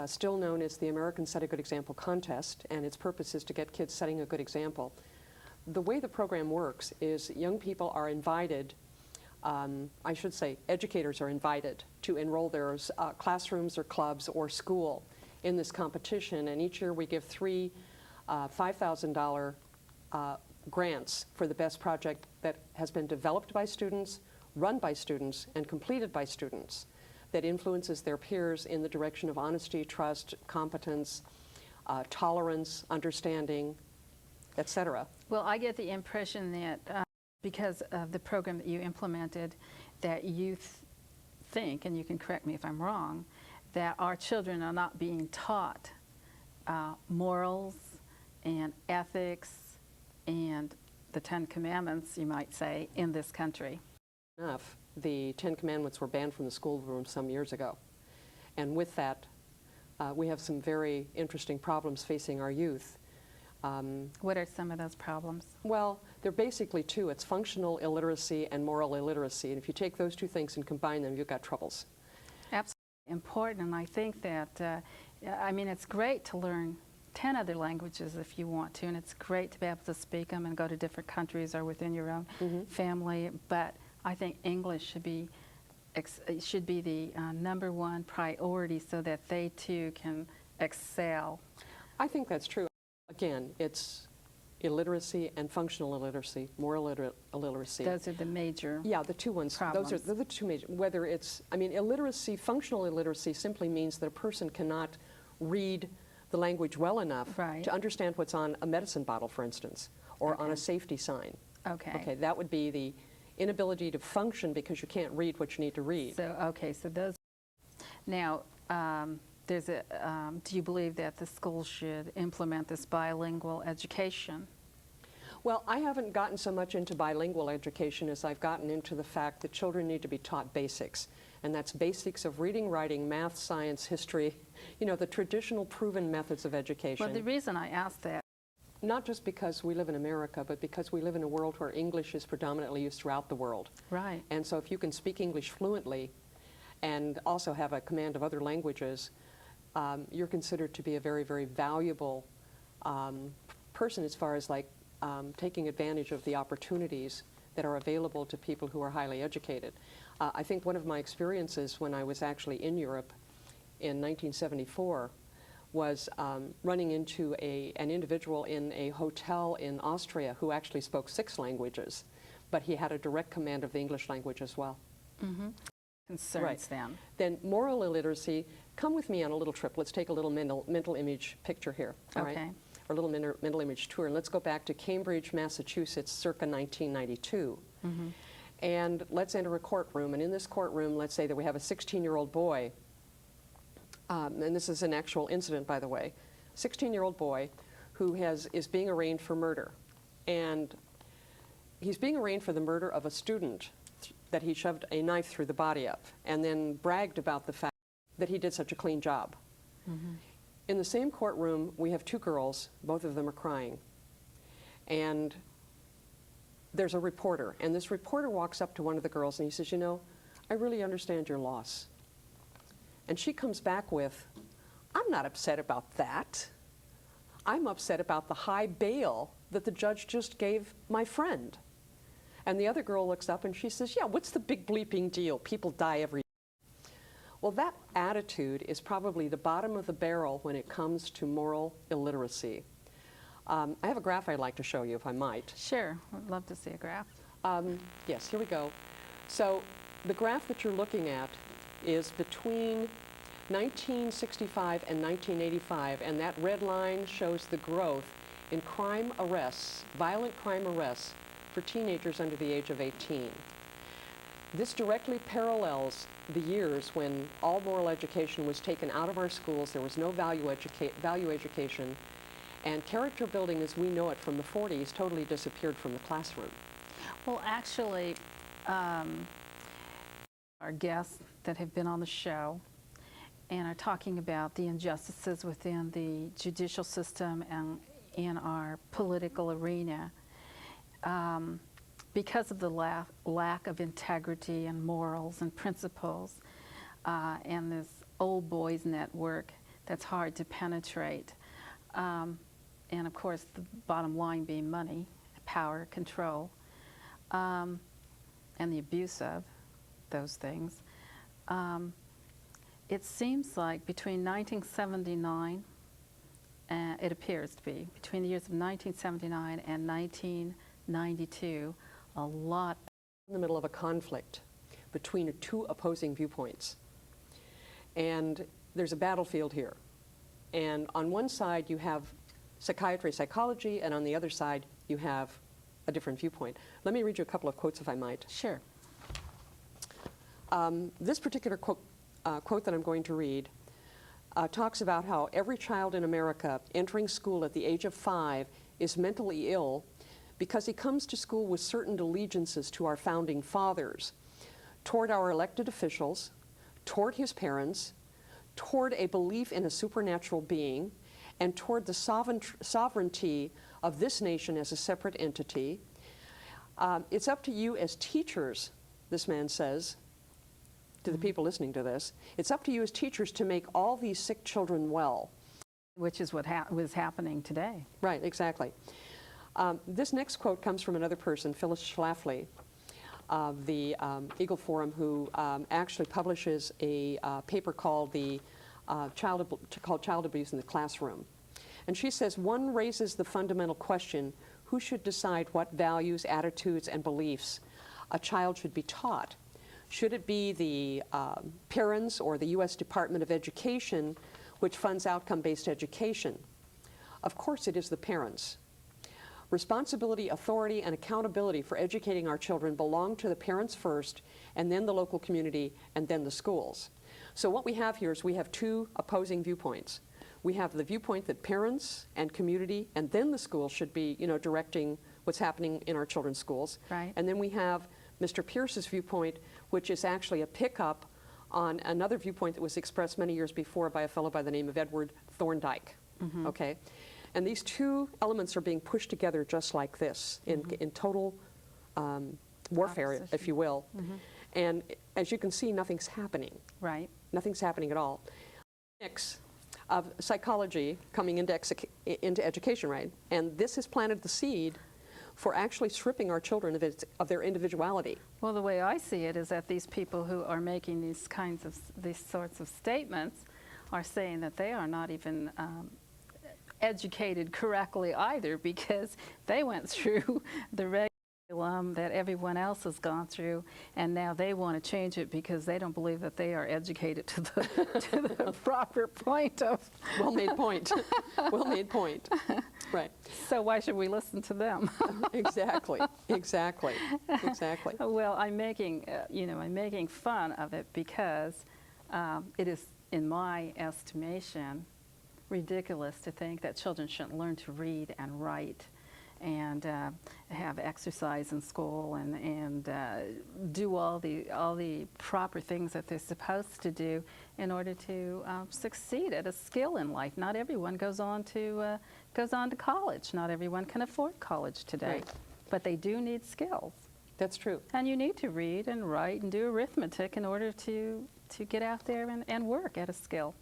still known as the American Set a Good Example Contest, and its purpose is to get kids setting a good example. The way the program works is young people are invited, I should say educators are invited to enroll their classrooms or clubs or school in this competition, and each year we give three $5,000 grants for the best project that has been developed by students, run by students, and completed by students that influences their peers in the direction of honesty, trust, competence, tolerance, understanding, etc. Well, I get the impression that because of the program that you implemented, that you think, and you can correct me if I'm wrong, that our children are not being taught morals and ethics and the Ten Commandments, you might say, in this country. Enough. The Ten Commandments were banned from the schoolroom some years ago. And with that, we have some very interesting problems facing our youth. What are some of those problems? Well, they're basically two. It's functional illiteracy and moral illiteracy. And if you take those two things and combine them, you've got troubles. Absolutely important. And I think that, I mean, it's great to learn 10 other languages if you want to, and it's great to be able to speak them and go to different countries or within your own family. But I think English should be the #1 priority so that they too can excel. I think that's true. Again, it's illiteracy and functional illiteracy, moral illiteracy. Those are the major the two ones. problems. Those are the two major. Whether it's, I mean, illiteracy, functional illiteracy simply means that a person cannot read the language well enough to understand what's on a medicine bottle, for instance, or on a safety sign. Okay, that would be the inability to function because you can't read what you need to read. So, so those. Now, there's a, do you believe that the schools should implement this bilingual education? Well, I haven't gotten so much into bilingual education as I've gotten into the fact that children need to be taught basics. And that's basics of reading, writing, math, science, history, you know, the traditional proven methods of education. Well, the reason I asked that, not just because we live in America, but because we live in a world where English is predominantly used throughout the world. Right. And so if you can speak English fluently and also have a command of other languages, you're considered to be a very, very valuable person as far as like taking advantage of the opportunities that are available to people who are highly educated. I think one of my experiences when I was actually in Europe in 1974 was running into an individual in a hotel in Austria who actually spoke 6 languages, but he had a direct command of the English language as well. Concerns them. Then moral illiteracy, come with me on a little trip. Let's take a little mental image picture here, all right? Or a little mental image tour. And let's go back to Cambridge, Massachusetts, circa 1992. And let's enter a courtroom. And in this courtroom, let's say that we have a 16-year-old boy, and this is an actual incident, by the way, 16-year-old boy who is being arraigned for murder. And he's being arraigned for the murder of a student that he shoved a knife through the body of, and then bragged about the fact that he did such a clean job. In the same courtroom, we have 2 girls, both of them are crying. And there's a reporter, and this reporter walks up to one of the girls and he says, you know, I really understand your loss. And she comes back with, I'm not upset about that. I'm upset about the high bail that the judge just gave my friend. And the other girl looks up and she says, yeah, what's the big bleeping deal? People die every day. Well, that attitude is probably the bottom of the barrel when it comes to moral illiteracy. I have a graph I'd like to show you, if I might. Sure, I'd love to see a graph. Yes, here we go. So the graph that you're looking at is between 1965 and 1985, and that red line shows the growth in crime arrests, violent crime arrests, for teenagers under the age of 18. This directly parallels the years when all moral education was taken out of our schools. There was no value education, and character building as we know it from the 40s totally disappeared from the classroom. Well, actually, our guests that have been on the show and are talking about the injustices within the judicial system and in our political arena, because of the lack of integrity and morals and principles and this old boys network that's hard to penetrate. And of course, the bottom line being money, power, control, and the abuse of those things. It seems like between 1979, it appears to be, between the years of 1979 and 1992, a lot. In the middle of a conflict between two opposing viewpoints. And there's a battlefield here. And on one side you have psychiatry, psychology, and on the other side you have a different viewpoint. Let me read you a couple of quotes if I might. Sure. This particular quote that I'm going to read talks about how every child in America entering school at the age of 5 is mentally ill because he comes to school with certain allegiances to our founding fathers, toward our elected officials, toward his parents, toward a belief in a supernatural being, and toward the sovereignty of this nation as a separate entity. It's up to you as teachers, this man says, to the people listening to this, it's up to you as teachers to make all these sick children well. Which is what was happening today. Right, exactly. This next quote comes from another person, Phyllis Schlafly, of the Eagle Forum, who actually publishes a paper called Child Abuse in the Classroom. And she says, one raises the fundamental question, who should decide what values, attitudes, and beliefs a child should be taught? Should it be the parents or the U.S. Department of Education, which funds outcome-based education? Of course it is the parents. Responsibility, authority, and accountability for educating our children belong to the parents first, and then the local community, and then the schools. So what we have here is we have two opposing viewpoints. We have the viewpoint that parents and community, and then the schools should be, directing what's happening in our children's schools. Right. And then we have Mr. Pierce's viewpoint, which is actually a pickup on another viewpoint that was expressed many years before by a fellow by the name of Edward Thorndike. Mm-hmm. Okay? And these two elements are being pushed together just like this, in total warfare, Opposition. if you will. Mm-hmm. And as you can see, nothing's happening. Right. Nothing's happening at all. Mix of psychology coming into education, right? And this has planted the seed for actually stripping our children of their individuality. Well, the way I see it is that these people who are making these sorts of statements are saying that they are not even educated correctly either, because they went through the regular that everyone else has gone through, and now they want to change it because they don't believe that they are educated to the proper point of. Well made point. Well made point. Right. So why should we listen to them? Exactly. Exactly. Exactly. Well, I'm making fun of it because it is, in my estimation, ridiculous to think that children shouldn't learn to read and write and have exercise in school and do all the proper things that they're supposed to do in order to succeed at a skill in life. Not everyone goes on to college. Not everyone can afford college today, right. But they do need skills. That's true. And you need to read and write and do arithmetic in order to get out there and work at a skill.